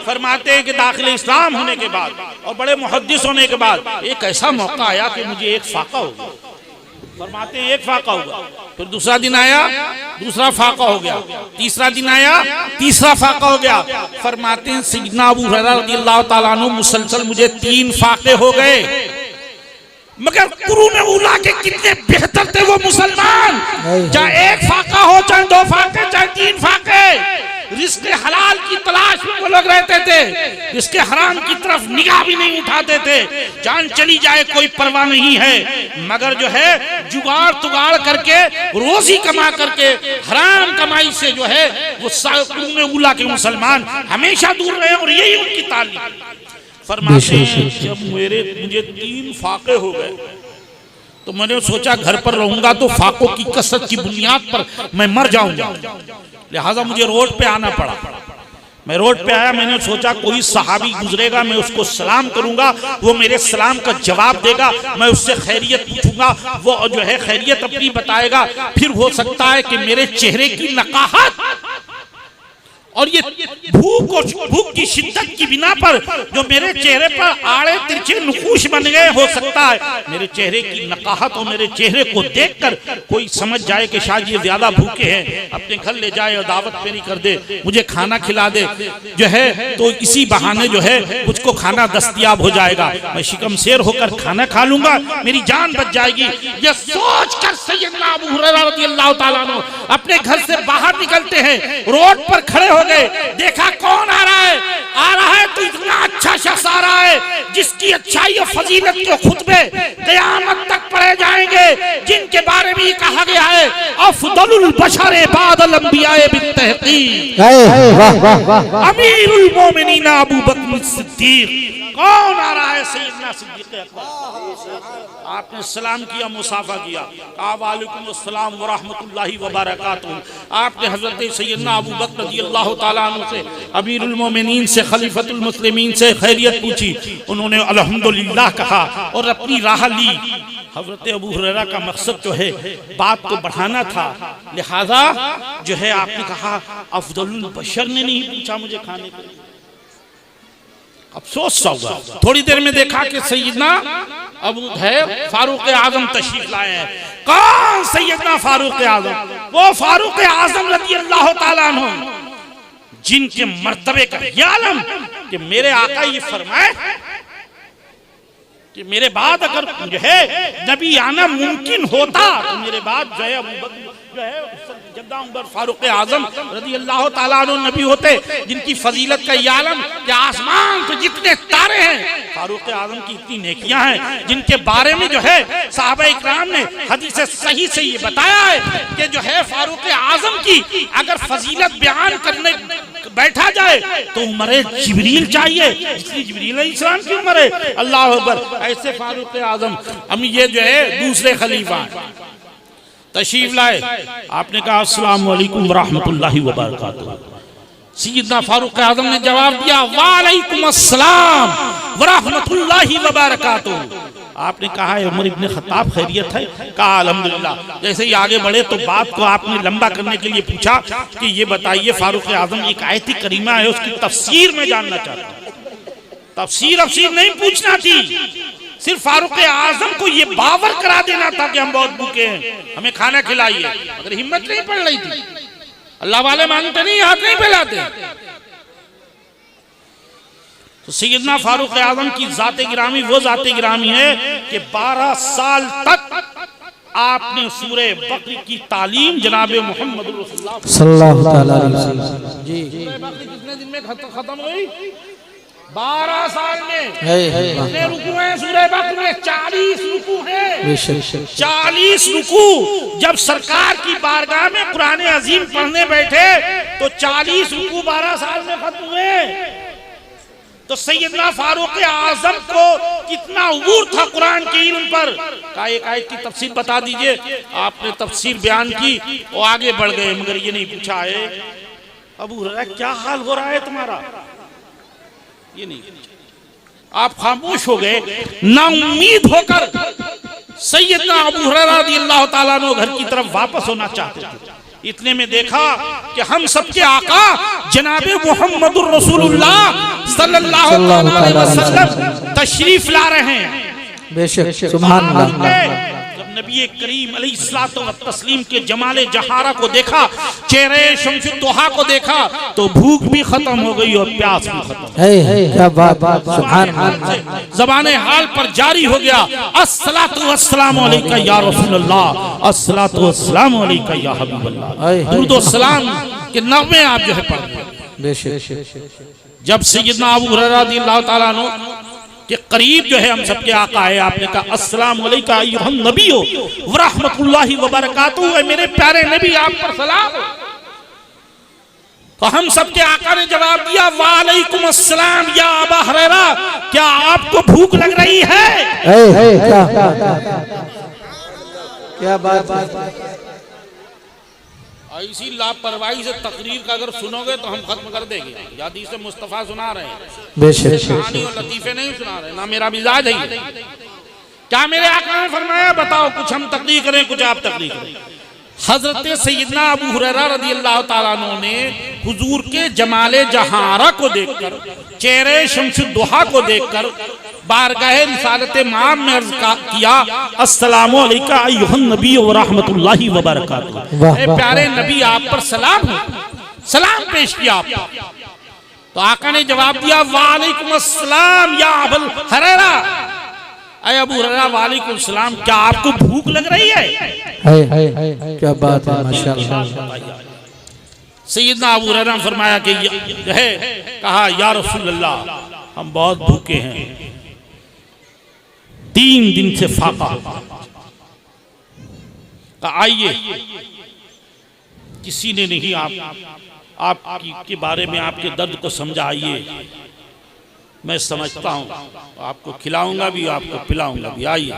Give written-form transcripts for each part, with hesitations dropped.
फरमाते हैं कि दाखिल इस्लाम होने के बाद और बड़े मुहद्दिस होने के बाद एक ऐसा मौका आया कि मुझे एक फाका हो गया। फरमाते हैं एक फाका होगा, फिर दूसरा दिन आया, दूसरा फाका हो गया, तीसरा दिन आया, तीसरा फाका हो गया। फरमाते हैं सैयदना अबू हुरैरा रज़ियल्लाहु ताला अन्हु मुसलसल मुझे 3 फाके हो गए। मगर कुरून उला के कितने बेहतर थे वो मुसलमान, चाहे एक फाका हो, चाहे 2 फाके, चाहे 3 फाके, रिस्क हलाल की तलाश में वो लोग रहते थे, रिस्क हराम की तरफ निगाह भी नहीं उठाते थे। जान चली जाए कोई परवाह नहीं है, मगर जो है जुगाड़ तुगाड़ करके रोजी कमा करके हराम कमाई से जो है वो कुरून उला के मुसलमान हमेशा दूर रहे और यही उनकी तालीम। फरमाते हैं जब मुझे 3 फाके हो गए तो मैंने सोचा घर पर रहूंगा तो फाकों की कसरत की बुनियाद पर मैं मर जाऊंगा, लिहाजा मुझे रोड पे आना पड़ा। मैं रोड पे आया, मैंने सोचा कोई सहाबी गुजरेगा, मैं उसको सलाम करूंगा, वो मेरे सलाम का जवाब देगा, मैं उससे खैरियत पूछूंगा, वो जो है खैरियत अपनी बताएगा, फिर हो सकता है कि मेरे चेहरे की नकाहत और ये भूख की शिद्दत की बिना पर जो मेरे चेहरे पर आड़े तिरछे नुकूश बन गए, हो सकता है मेरे चेहरे की नकाहत और मेरे चेहरे को देखकर कोई समझ जाए कि शायद ये ज्यादा भूखे हैं, अपने घर ले जाए और दावत पेरी कर दे, मुझे खाना खिला दे जो है, तो इसी बहाने जो है मुझको खाना दस्तयाब हो जाएगा, मैं शिकम शेर होकर खाना खा लूंगा, मेरी जान बच जाएगी। ये सोचकर सैयदना अबू हुरैरा रज़ियल्लाहु ताला अन्हु अपने घर से बाहर निकलते हैं, रोड पर खड़े हो गए, देखा कौन आ रहा है तो इतना अच्छा शख्स आ रहा है जिसकी अच्छाई और फजीलत के खुतबे क़यामत तक पढ़े जाएंगे, जिनके बारे में कहा गया है अफदलुल बशर बादल अंबिया बित्तहक़ीक़ अमीरुल मोमिनीन अबू बकर सिद्दीक़। कौन आ रहा है? सैयदना सिद्दीक़ अकबर। आपने सलाम किया, मुसाफा किया, वालेकुम अस्सलाम व रहमतुल्लाहि व बरकातुहू। आपने हजरत सैयदना अबू बकर रज़ियल्लाहु ताला अन्हु से, अमीरुल मोमिनीन से, खलीफतुल मुस्लिमीन से खैरियत पूछी, उन्होंने अल्हम्दुलिल्लाह कहा और अपनी राह ली। हजरत अबू हुरैरा का मकसद जो है बात को बढ़ाना था, लिहाजा जो है आपने कहा अफदलुल बशर ने नहीं पूछा मुझे खाने के लिए। अफसोस सा हुआ, थोड़ी देर में देखा कि सैयदना अबू फारूक आजम तशरीफ लाए हैं। कौन सैयदना फारूक आजम? वो फारूक आजम रज़ियल्लाहु ताला अन्हु जिनके मर्तबे का ये आलम कि मेरे आका ये फरमाए कि मेरे बाद अगर जो है नबी आना मुमकिन होता तो मेरे बाद जो है अबू बकर जो है जद्दा उमर फारूक आजम रज़ियल्लाहु ताला अन्हु नबी होते, जिनकी फजीलत का ये आलम कि आसमान पे जितने तारे हैं फारूक आजम की इतनी नेकियां हैं, जिनके बारे में जो है सहाबा इकराम ने हदीस सही से ये बताया है कि जो है फारूक आजम की अगर फजीलत बयान करने बैठा जाए तो उम्र जिब्रील चाहिए, इसलिए जिब्रील अलैहिस्सलाम की उम्र है। अल्लाह अकबर। ऐसे फारूक आजम हम ये जो है दूसरे खलीफा तशरीफ लाए, आपने कहा अस्सलाम वालेकुम व रहमतुल्लाहि व बरकातुहू। सैयदना फारूक आजम ने जवाब दिया वालेकुम अस्सलाम व रहमतुल्लाहि व बरकातुहू। आपने कहा उमर इब्ने खत्ताब खैरियत है? कहा अल्हम्दुलिल्लाह। जैसे ही आगे बढ़े तो बात को आपने लंबा करने के लिए पूछा कि ये बताइए फारूक आजम एक आयत करीमा है उसकी तफसीर में जानना चाहता हूं। तफसीर नहीं पूछना थी, सिर्फ फारूक आजम को ये बावर करा देना था कि हम बहुत भूखे हैं, हमें खाना खिलाइए, अगर हिम्मत नहीं पड़ रही थी। अल्लाह वाले मांगते नहीं, हाथ नहीं फैलाते। तो सैयदना फारूक आजम की जाते गिरामी वो जाते गिरामी है कि 12 साल तक आपने सूरे बकरी की तालीम जनाबे मोहम्मद सल्लल्लाहु अलैहि वसल्लम जी कितने दिन में खत्म हुई? 12 साल में। कितने रुकू हैं सूरे बकरी में? 40 रुकू हैं। 40 रुकू। जब सरकार की बारगाह में कुरान अजीम पढ़ने बैठे तो 40 रुकू 12 साल में खत्म हुए। तो सैयदना फारूक आजम को कितना उबूर था कुरान के इल्म पर। का एक आयत की तफसीर बता दीजिए। आपने तफसीर बयान की और आगे बढ़ गए, मगर ये नहीं पूछा है अबू हुरैरा क्या हाल हो रहा है तुम्हारा, ये नहीं। आप खामोश हो गए, नाउम्मीद होकर सैयदना अबू हुरैरा रज़ियल्लाहु ताला अन्हु घर की तरफ वापस होना चाहते थे। इतने में देखा कि हम सबके आका जनाबे मुहम्मदुर रसूलुल्लाह सल्लल्लाहु अलैहि वसल्लम तशरीफ ला रहे हैं। बेशक सुभान अल्लाह। जब नबी करीम अलैहिस्सलातु व तस्लीम के जमाले जहारा को देखा, चेहरे शम्सुद्दोहा को देखा, तो भूख भी खत्म हो गई और प्यास भी खत्म। क्या बात, सुभान अल्लाह। ज़बाने हाल पर जारी हो गया, अस्सलातु वस्सलामु अलैका या रसूलल्लाह, अस्सलातु वस्सलामु अलैका या हबीबल्लाह। दुरूद व सलाम के नग़मे आप जो है पढ़ रहे हैं। बेशक जब सैयदना अबू हुरैरा रज़ियल्लाहु ताला अन्हु के करीब जो है हम सबके आका है, आपने कहा अस्सलामु अलैका अय्युहन नबियो व रहमतुल्लाहि व बरकातुहू, मेरे प्यारे नबी आप पर सलाम। तो हम सबके आका ने जवाब दिया वालेकुम अस्सलाम या अबा हुरैरा, क्या आपको भूख लग रही है? क्या बात। इसी लापरवाही से तकरीर का अगर सुनोगे तो हम खत्म कर देंगे। हदीस से मुस्तफा सुना रहे हैं, कहानी और लतीफे नहीं सुना रहे, ना मेरा मिजाज है। क्या मेरे आका ने फरमाया बताओ, कुछ हम तकरीर करें कुछ आप तकरीर करें। हजरत सैयदना अबू हुरैरा रज़ियल्लाहु ताला अन्हु ने हुजूर के जमाले जहारा को देखकर, चेहरे शम्सुद्दोहा को देखकर बारगाहे रिसालत माम में अर्ज किया अस्सलामु अलैका अय्युहन नबी व रहमतुल्लाहि व बरकातुहू, ए प्यारे नबी आप पर सलाम हो, सलाम पेश किया आप। तो आका ने जवाब दिया वालेकुम अस्सलाम या अबू हुरैरा, अय अबू हुरैरा वालेकुम सलाम, क्या आपको भूख लग रही है? क्या बात है, माशाअल्लाह। सैयदना अबू हुरैरा ने फरमाया कि है, कहा या रसूल अल्लाह हम बहुत भूखे हैं, 3 दिन से फाका। आइए, किसी ने नहीं आप के बारे में आपके दर्द को समझा, आइए मैं समझता हूं, आपको खिलाऊंगा भी आपको पिलाऊंगा भी, आइए।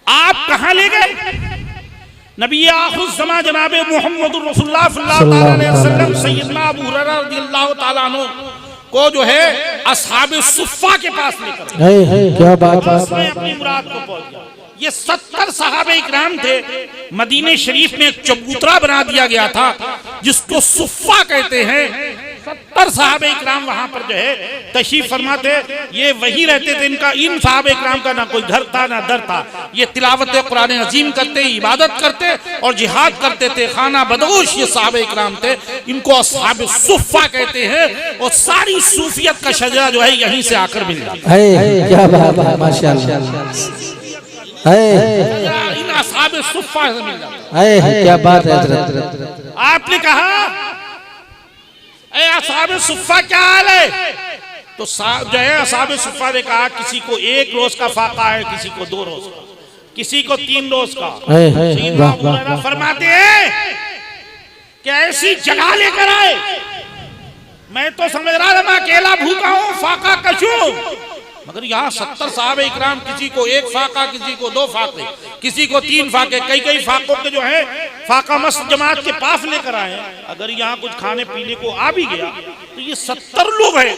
आप कहां ले गए? नबी आखिर ज़मा जनाबे मुहम्मदुर रसूलुल्लाह सल्लल्लाहु अलैहि वसल्लम सैयदना अबू हुरैरा रज़ियल्लाहु ताला अन्हु को जो है असहाबे सुफ़्फ़ा के पास लेकर, क्या बात है, अपनी मुराद को पहुंच गया। ये 70 सहाबे इकराम थे। मदीने शरीफ में एक चबूतरा बना दिया गया था जिसको सुफ़्फ़ा कहते हैं। 70 सहाबे इकराम वहां पर जो है तशरीफ फरमाते, ये वही रहते थे। इनका इन सहाबे इकराम का ना कोई घर था ना दर था। ये तिलावत कुरान अजीम करते, इबादत करते और जिहाद करते थे। खाना बदोश ये सहाबे इकराम थे, इनको असहाबे सुफ़्फ़ा कहते हैं। और सारी सूफियत का शजरा जो है यहीं से आकर मिल जाता है। क्या बात है, माशाअल्लाह। इन असहाबे सुफ़्फ़ा से मिल जाता है। क्या बात है हज़रत। आपने कहा असहाबे सुफ़्फ़ा क्या हाल है? तो जो है असहाबे सुफ़्फ़ा ने कहा किसी को 1 रोज का फाका है, किसी को 2 रोज का, किसी को 3 रोज का। फरमाते हैं कि ऐसी जगह लेकर आए, मैं तो समझ रहा था मैं अकेला भूखा हूं, फाका कशूं, मगर यहाँ 70 सहाबे इकराम, किसी को 1 फाका, किसी को 2 फाके, किसी को 3 फाके, कई फाकों के जो है फाका मस्त जमात के पास लेकर आए। अगर यहाँ कुछ खाने पीने को आ भी गया तो ये 70 लोग हैं।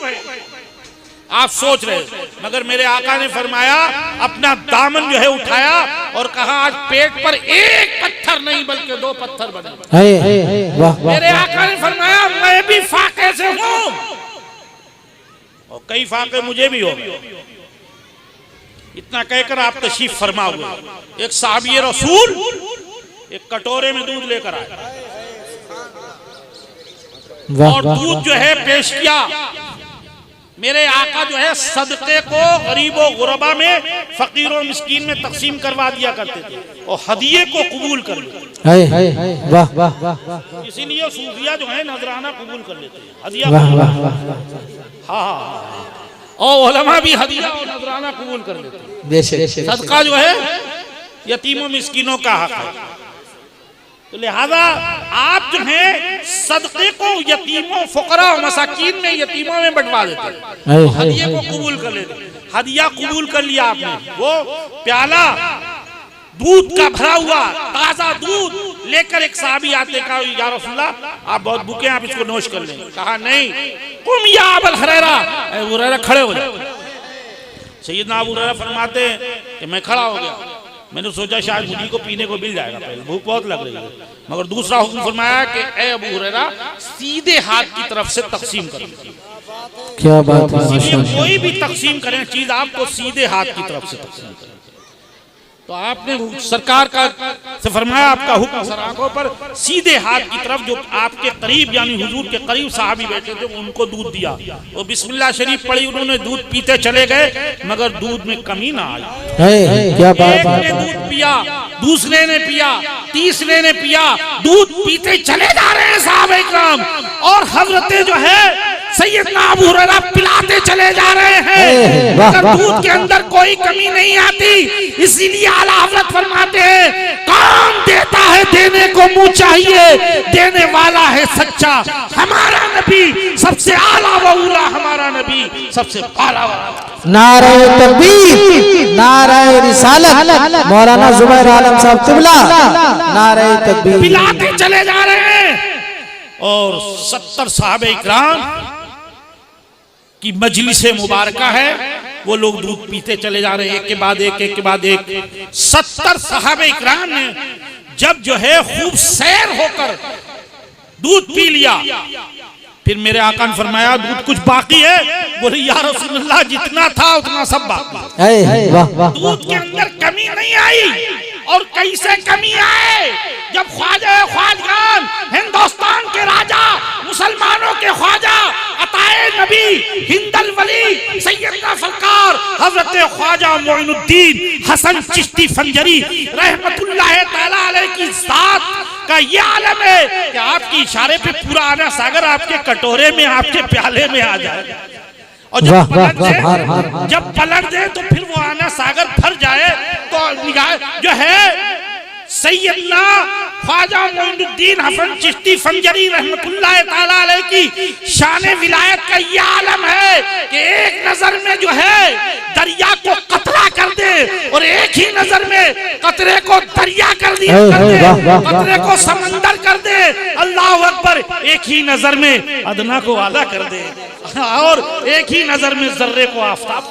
आप सोच रहे, मगर मेरे आका ने फरमाया, अपना दामन जो है उठाया और कहा आज पेट पर 1 पत्थर नहीं बल्कि 2 पत्थर बने। मेरे आका ने फरमाया मैं भी फाके से हूं और कई फाके मुझे भी हो। इतना कहकर आप तशरीफ फरमा हुए। एक साहबी रसूल एक कटोरे में दूध लेकर आए और दूध जो है पेश किया। मेरे आका जो है सदके को गरीबों गुरबा में, फकीरों मिस्कीन में तकसीम करवा दिया करते थे और हदिये को कबूल कर लेते। वाह वाह वाह। इसीलिए सूफिया जो है नजराना कबूल कर लेते हैं, हदिया। हाँ, और उलमा भी हदिया और नजराना कबूल कर लेते हैं। सदका जो है यतीमों मिस्कीनों का हक है। तो लिहाजा आप जो है सदके को यतीमों, फुकरा और मसाकीन में, यतीमों में बंटवा देते हैं, हदिये को कबूल कर लेते हैं। हदिया कबूल कर लिया आपने, वो प्याला दूध का भरा हुआ ताजा दूध लेकर एक साहबी आते, कहा या रसूलल्लाह आप बहुत भूखे, आप इसको नोश कर लें। कहा नहीं, कुम या अबू हुरैरा, अबू हुरैरा खड़े हो जाओ। सैयदना अबू हुरैरा फरमाते हैं कि मैं खड़ा हो गया। मैंने सोचा शायद मुझे को पीने को मिल जाएगा, पहले भूख बहुत लग रही है। मगर दूसरा हुक्म फरमाया कि ए अबू हुरैरा सीधे हाथ की तरफ से तकसीम करें। क्या बात है, इसलिए माशाअल्लाह। कोई भी तकसीम करें चीज आपको सीधे हाथ की तरफ से तकसीम करें। तो आपने सरकार का से फरमाया आपका हुक्म सर आंखों पर सीधे हाथ की तरफ, जो आपके करीब यानी हुजूर के करीब साहबी बैठे थे उनको दूध दिया। वो बिस्मिल्लाह शरीफ पढ़ी, उन्होंने दूध पीते चले गए मगर दूध में कमी ना आई। क्या एक बात ने दूध पिया, दूसरे ने पिया, तीसरे ने पिया, दूध पीते चले जा रहे हैं साहबे इकराम, और हजरते जो है सैयदना अबू हुरैरा पिलाते चले जा रहे हैं मगर दूध के अंदर कोई कमी नहीं आती। इसीलिए आला हज़रत फरमाते हैं कौन देता है देने को मुंह चाहिए, देने वाला है सच्चा हमारा नबी, सबसे आला व उला हमारा नबी, सबसे आला व नारे तकबीर, नारे रिसालत, मौलाना जुबैर आलम साहब क़िबला, नारे तकबीर। पिलाते चले जा रहे हैं और 70 साहबे इकराम की मजलिस मुबारका है, वो लोग दूध पीते चले जा रहे हैं एक के बाद एक, एक के बाद एक। 70 साहबे इकराम ने जब जो है खूब सैर होकर दूध पी लिया, फिर मेरे आका ने फरमाया दूध कुछ बाकी है? बोले या रसूलुल्लाह जितना था उतना सब बाकी। दूध के अंदर कमी नहीं आई। और कैसे कमी आए? जब ख्वाजा ख्वाजगान हिंदुस्तान के राजा मुसलमानों के ख्वाजा अताए नबी हिंदल वली सैयदना सरकार हजरत ख्वाजा मोइनुद्दीन हसन चिश्ती फंजरी रहमतुल्लाह ताला अलैह की जात का ये आलम है कि आपके इशारे पे पूरा आना सागर आपके कटोरे में आपके प्याले में आ जाए, और जब पलट दे तो फिर वो आना सागर भर जाए। तो निगाह जो है सैयदना ख्वाजा मोइनुद्दीन हसन चिश्ती फंजरी रहमतुल्लाह ताला अलैह की शान विलायत का ये आलम है कि एक नजर में जो है दरिया को कतरा कर दे और एक ही नजर में कतरे को दरिया कर दिया, कतरे को समंदर कर दे। अल्लाह अकबर। एक ही नजर में अदना को आला कर दे और एक ही नजर में जर्रे को आफताब।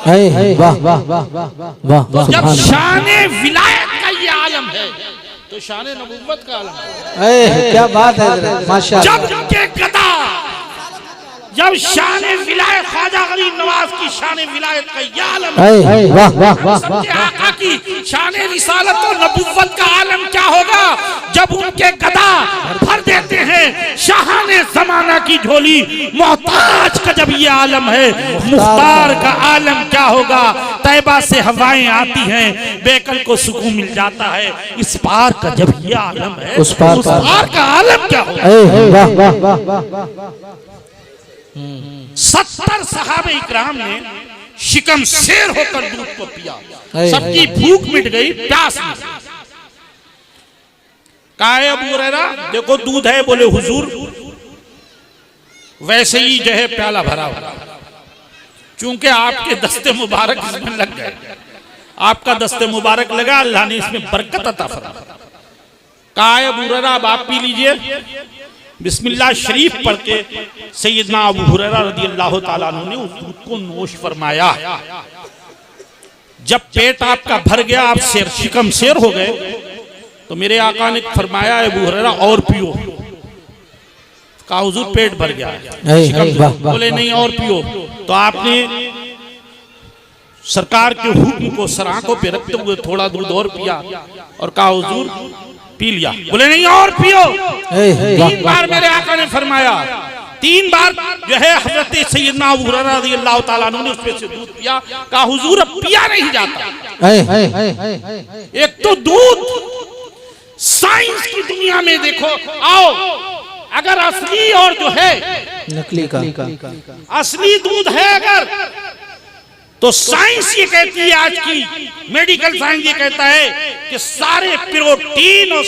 तो जब शान विलायत का ये आलम है तो शान नबुव्वत का आलम है। क्या बात है माशाअल्लाह। जब उनके गदा, जब शान विलायत ख्वाजा गरीब नवाज की शान विलायत का ये आलम है, सबके आका की शान रिसालत और नबुव्वत का आलम क्या होगा? जब उनके गदा भर देते हैं शाहाने जमाना की झोली, मोहताज का जब ये आलम है, मुख्तार का आलम क्या होगा? तैबा से हवाएं आती हैं, बेकल को सुकून मिल जाता है। इस पार का जब ये आलम है, उस पार का आलम क्या होगा? 70 सहाबे इकराम ने शिकम शेर होकर दूध को पिया, सबकी भूख मिट गई, प्यास मिट गई। कहा है अबू हुरैरा देखो दूध है, बोले हुजूर वैसे ही जो है प्याला भरा हुआ, चूंकि आपके दस्ते मुबारक इसमें लग गए, आपका दस्ते मुबारक लगा, अल्लाह ने इसमें बरकत अता फरमाया। कहा है अबू हुरैरा अब आप पी लीजिए। बिस्मिल्लाह शरीफ पढ़ के सैयदना अबू हुरैरा रदियल्लाहु ताला अन्हु ने उस दूध को नोश फरमाया। जब पेट आपका भर गया, आप शेर शिकम शेर हो गए, तो मेरे आका ने फरमाया अबू हुरैरा और पियो। कहा हुजूर पेट भर गया है। बोले नहीं और पियो। तो आपने सरकार के हुक्म को सर आंखों पे रखते हुए थोड़ा दूध और पिया और कहा हुजूर पी लिया। बोले नहीं और पियो। 3 बार मेरे आका ने फरमाया, 3 बार जो है हजरत सैयदना अबू हुरैरा रज़ियल्लाहु ताला अन्हु ने उस पे से दूध पिया। कहा हुजूर अब पिया नहीं जाता। एक तो दूध साइंस की दुनिया में देखो, आओ अगर असली और जो है नकली का असली दूध है अगर, तो साइंस ये कहती है, आज की मेडिकल साइंस ये कहता है कि सारे प्रोटीन और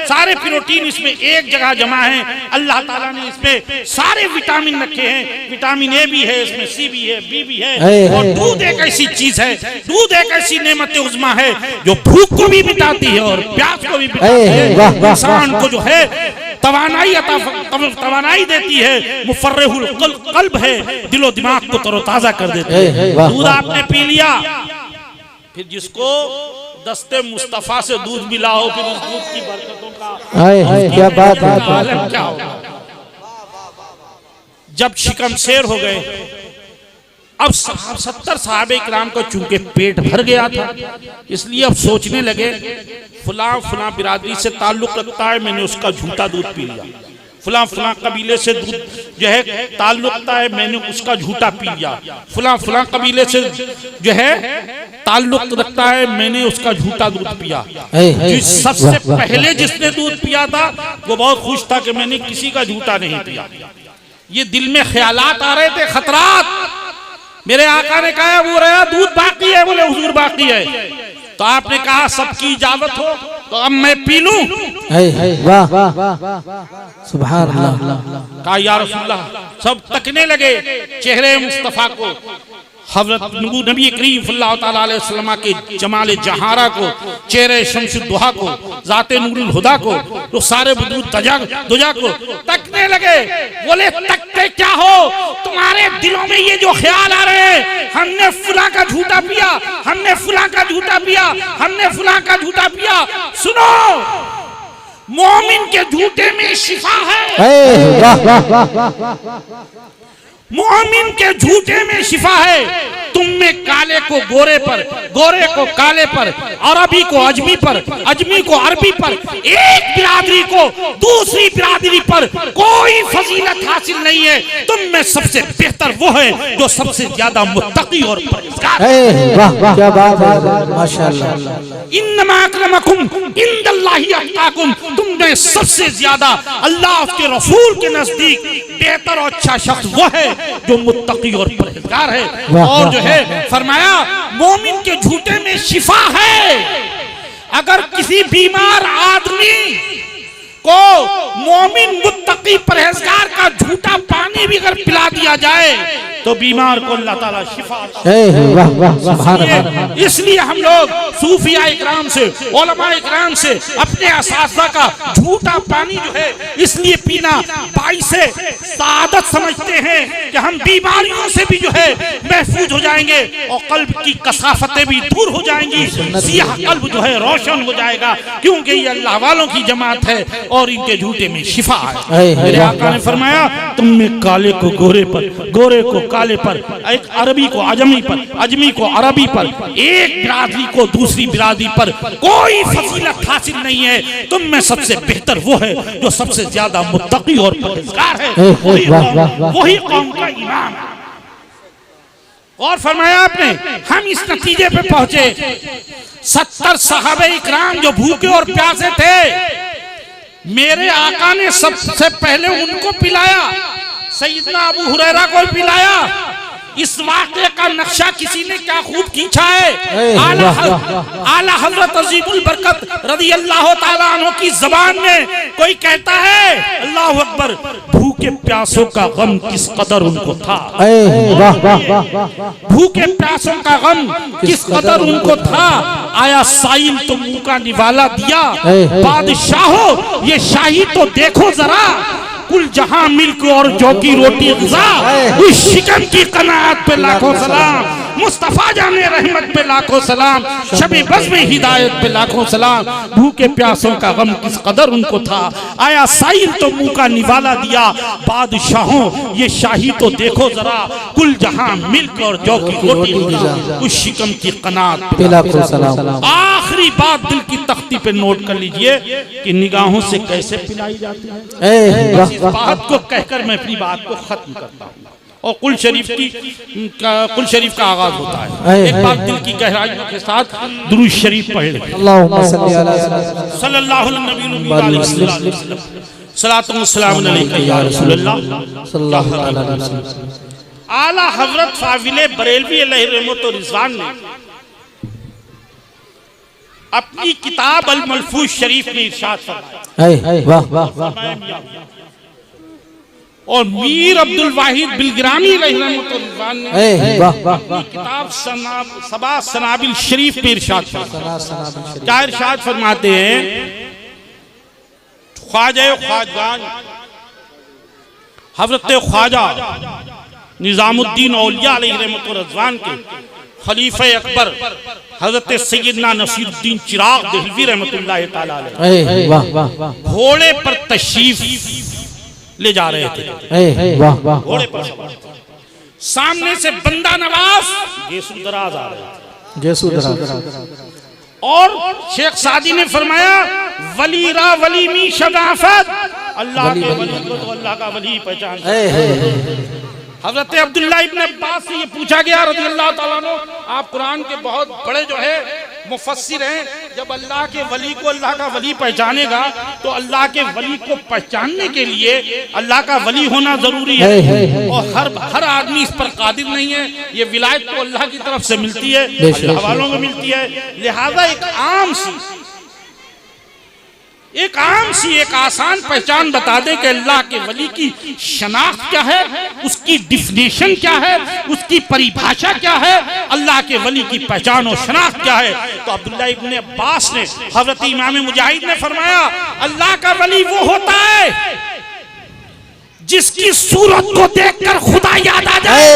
सारे प्रोटीन इसमें एक जगह जमा है। अल्लाह ताला ने इसमें सारे विटामिन रखे हैं, विटामिन ए भी है, इसमें सी भी है, बी भी है। और दूध एक ऐसी चीज है, दूध एक ऐसी नेमत उज़्मा है जो भूख को भी मिटाती है और प्यास को भी मिटाती है, इंसान को जो है तवानाई देती है, मुफर्रिहुल कल्ब है, दिलो दिमाग को तरोताजा कर देती है। दूध आपने पी लिया, फिर जिसको दस्ते मुस्तफा से दूध मिला हो, फिर उस दूध की बरकतों का क्या बात है। आलम क्या होगा। जब शिकमशेर हो गए, अब 70 सहाबे किराम को चूंकि पेट भर गया था, इसलिए अब सोचने लगे फलां फलां बिरादरी से ताल्लुक रखता है, मैंने उसका झूठा दूध पी लिया। फलां फलां कबीले से दूध जो है ताल्लुक रखता है, मैंने उसका झूठा पी लिया। फलां फलां कबीले से जो है ताल्लुक रखता है, मैंने उसका झूठा दूध पिया। सबसे पहले जिसने दूध पिया था वो बहुत खुश था कि मैंने किसी का झूठा नहीं पिया। ये दिल में ख्यालात आ रहे थे, खतरात। मेरे आका ने कहा वो रहा दूध बाकी है, बोले हुजूर बाकी है। तो आपने कहा सबकी इजाजत हो तो अब मैं पी लूं। वाह सुभान अल्लाह। कहा या रसूलल्लाह। सब तकने लगे चेहरे मुस्तफा को, हज़रत नबी करीम सल्लल्लाहु ताला अलैहि वसल्लम के जमाल जहारा को, चेहरे शम्सुद्दुहा को, ज़ाते नूरुल हुदा को, तो सारे वजूद दुजा को तकने लगे। बोले तकते क्या हो, तुम्हारे दिलों में ये जो ख्याल आ रहे हैं, हमने फुला का झूठा पिया, हमने फुला का झूठा पिया, हमने फुला का झूठा पिया। सुनो, मोमिन के झूठे में शिफा है। मोमिन के झूठे में शिफा है। तुम में काले को गोरे पर, गोरे को काले पर, अरबी को अजमी पर, अजमी को अरबी पर, एक बिरादरी को दूसरी बिरादरी पर कोई फजीलत हासिल नहीं है। तुम में सबसे बेहतर वो है जो सबसे ज्यादा मुत्तकी और परहेज़गार है। क्या बात है, माशाअल्लाह। इन्नमा अक्रमकुम इंदल्लाहि अत्काकुम। तुम में सबसे ज्यादा अल्लाह उसके रसूल के नजदीक बेहतर और अच्छा शख्स वो है जो मुत्तकी और परहेज़गार है। और जो है फरमाया मोमिन के झूठे में शिफा है। अगर किसी बीमार आदमी को मोमिन मुत्तकी परहेज़गार का झूठा पानी भी अगर पिला दिया जाए तो बीमार को अल्लाह ताला शिफा। इसलिए हम लोग सूफिया इकराम से, उलमा इकराम से अपने असातिज़ा का झूठा पानी जो है इसलिए पीना बाइसे सादत समझते हैं कि हम बीमारियों से भी जो है महफूज हो जाएंगे और कल्ब की कसाफतें भी दूर हो जाएंगी, सियाह कल्ब जो है रोशन हो जाएगा, क्योंकि ये अल्लाह वालों की जमात है और इनके झूठे में शिफा है। मेरे आका ने फरमाया तुम में काले को गोरे पर, गोरे को काले पर, एक अरबी को अजमी पर, अजमी को अरबी पर, एक बिरादरी को दूसरी बिरादरी पर कोई फजीलत हासिल नहीं है। तुम में सबसे बेहतर वो है जो सबसे ज्यादा मुत्तकी और परहेज़गार है, वही कौम का इमाम है। और फरमाया आपने हम इस नतीजे पे पहुंचे 70 सहाबे इकराम जो भूखे और प्यासे थे, मेरे आका ने सबसे पहले उनको पिलाया, सैयदना अबू हुरैरा को पिलाया। इस वाक़े का नक्शा किसी ने क्या खूब खींचा है। आला हज़रत अज़ीमुल बरकत रज़ी अल्लाह ताला अन्हु की ज़बान में कोई कहता है अल्लाहु अकबर, भूखे प्यासों का गम किस कदर उनको था। भूखे प्यासों का गम किस कदर उनको था। आया साइल तो मुंह का निवाला दिया, बादशाहो ये शाही तो देखो जरा, कुल जहां मिल्क और जौ की रोटी ग़िज़ा, उस शिकन की कनाअत पे लाखों सलाम, मुस्तफा जाने रहमत पे लाखों सलाम, शबे बज़ में हिदायत पे लाखों सलाम। भूखे प्यासों का गम किस कदर उनको था। आया साइल तो मुंह का निवाला दिया, बादशाहों ये शाही तो देखो जरा, कुल जहां मिल्क और जौ की रोटी उस शिकन की कनाअत पे लाखों सलाम। आखिरी बात दिल की तख्ती पे नोट कर लीजिए कि निगाहों से कैसे पिलाई जाती है। इस बात को कहकर मैं अपनी बात को खत्म करता हूँ और कुल शरीफ का आगाज होता है। एक बात दिल की गहराइयों के साथ दुरूद शरीफ पढ़ लें। सल्लल्लाहु अलैहि वसल्लम, सलातो व सलाम अलैका या रसूलल्लाह। आला हज़रत फाज़िले बरेलवी अलैहि रहमत व रिज़वान ने अपनी किताब अल मलफूज शरीफ में इरशाद फरमाया। और मीर अब्दुल वाहिद बिलग्रामी रहमतुल्लाह ने किताब सबा सनाबिल शरीफ में इरशाद फरमाया। क्या इरशाद फरमाते हैं, ख्वाजा ख्वाजान हज़रत ख्वाजा निज़ामुद्दीन औलिया अलैहि रहमतुल्लाह के खलीफे अकबर हजरत सैयदना नसीरुद्दीन चिराग देहलवी रहमतुल्लाह ताला अलैह घोड़े पर तशरीफ ले जा रहे थे। घोड़े पर सवार, सामने से बंदा नवाज गेसू दराज आ रहे थे और शेख सादी ने फरमाया वली रा वली मी शदाफत, अल्लाह के वली को तो अल्लाह का वली पहचान। हजरत अब्दुल्लाह इब्न अब्बास से ये पूछा गया रज़ियल्लाहु ताला अन्हु, आप कुरान के बहुत बड़े जो है मुफस्सिर हैं, जब अल्लाह के वली को अल्लाह का वली पहचानेगा तो अल्लाह के वली को पहचानने के लिए अल्लाह का वली होना जरूरी है और हर आदमी इस पर कादिर नहीं है। ये विलायत तो अल्लाह की तरफ से मिलती है, अल्लाह वालों को मिलती है। लिहाजा एक आसान पहचान बता दे कि अल्लाह के वली की शनाख्त क्या है, उसकी डिफिनेशन क्या है, उसकी परिभाषा क्या है, अल्लाह के वली की पहचान और शनाख्त क्या है। तो अब्दुल्ला इब्न अब्बास ने हजरत इमाम मुजाहिद ने फरमाया अल्लाह का वली वो होता है जिसकी सूरत को देखकर खुदा याद आ जाए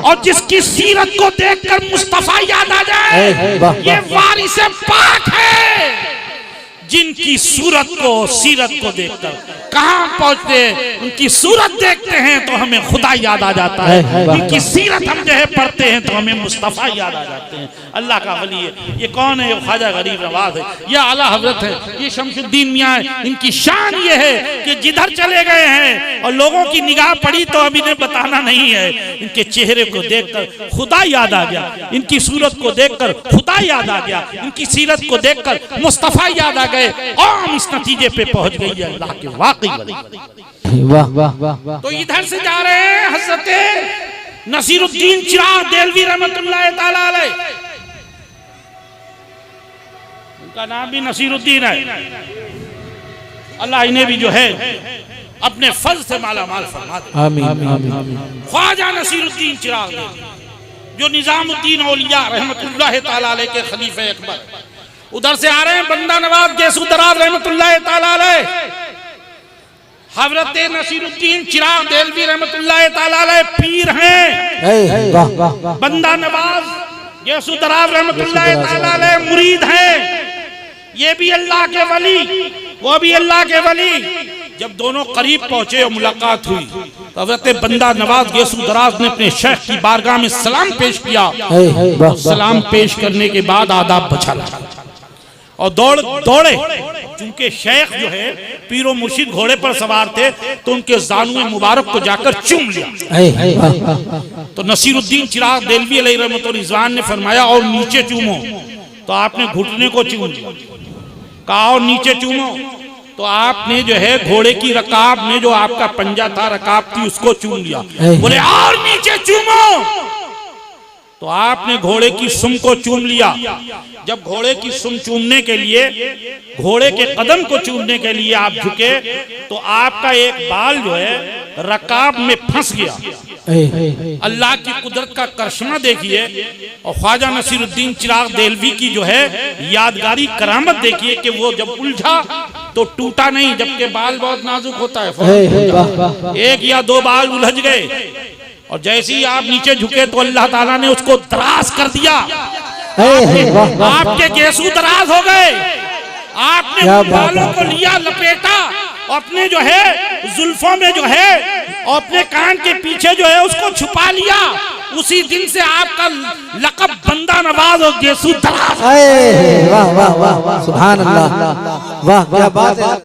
और जिसकी सीरत को देखकर मुस्तफा याद आ जाए। ये वारिस पाक है जिनकी सूरत को सीरत को देखकर कहां पहुंचते हैं, उनकी सूरत देखते हैं तो हमें खुदा याद आ जाता है, उनकी सीरत हम जो है पढ़ते हैं तो हमें मुस्तफा याद आ जाते हैं। अल्लाह का वली है। ये कौन है? ख्वाजा गरीब नवाज है, ये आला हजरत है, ये शमसुद्दीन मियां है। इनकी शान ये है कि जिधर चले गए हैं और लोगों की निगाह पड़ी तो अब इन्हें बताना नहीं है, इनके चेहरे को देखकर खुदा याद आ गया, इनकी सूरत को देखकर खुदा याद आ गया, इनकी सीरत को देखकर मुस्तफा याद आ गए। कौम इस नतीजे पे पहुंच गई है अल्लाह के वाकई वली। वाह वाह वाह। तो इधर से जा रहे हैं हजरत नसीरुद्दीन चिराग देहलवी रहमतुल्लाह ताला अलैह, उनका नाम भी नसीरुद्दीन है। अल्लाह इन्हें भी जो है अपने फज़ल से माला माल फरमा दे। आमीन। ख्वाजा नसीरुद्दीन चिराग देहलवी जो निजामुद्दीन औलिया रहमतुल्लाह ताला अलैह के खलीफे अकबर, उधर से आ रहे हैं बंदा नवाज गेसू दराज रहमतुल्लाह ताला अलैह। हजरत नसीरुद्दीन चिराग देहलवी रहमतुल्लाह ताला अलैह पीर हैं, बंदा नवाज गेसू दराज रहमतुल्लाह ताला अलैह मुरीद हैं। ये भी अल्लाह के वली, वो भी अल्लाह के वली। जब दोनों करीब पहुंचे और मुलाकात हुई तो हजरत बंदा नवाज गेसू दराज ने अपने शेख की बारगाह में सलाम पेश किया। सलाम पेश करने के बाद आदाब बचा और दौड़े, चूंकि शेख जो है पीरो मुर्शिद घोड़े पर सवार थे तो उनके जानुए मुबारक को जाकर चूम लिया। तो नसीरुद्दीन चिराग देहलवी अलैहि रहमतुल्लाह रिजवान ने फरमाया और नीचे चूमो, तो आपने घुटने को चूम लिया। कहा और नीचे चूमो, तो आपने जो है घोड़े की रकाब में जो आपका पंजा था, रकाब थी, उसको चूम लिया। बोले और नीचे चूमो, तो आपने घोड़े की सुम को चूम लिया। जब घोड़े की सुम चूमने के लिए, घोड़े के कदम को चूमने के लिए आप झुके तो आपका एक बाल जो है रकाब में फंस गया। अल्लाह की कुदरत का करिश्मा देखिए और ख्वाजा नसीरुद्दीन चिराग देहलवी की जो है यादगारी करामत देखिए कि वो जब उलझा तो टूटा नहीं, जबकि बाल बहुत नाजुक होता है। एक या दो बाल उलझ गए और जैसे ही आप नीचे झुके तो अल्लाह ताला ने उसको दराज कर दिया। आपके गेसू दराज हो गए। आपने बालों को लिया लपेटा, अपने जो है जुल्फों में जो है और अपने कान के पीछे जो है उसको छुपा लिया। उसी दिन से आपका लक़ब बंदा नवाज और गेसू दराज। वाह वाह वाह, सुभान अल्लाह, वाह क्या बात है।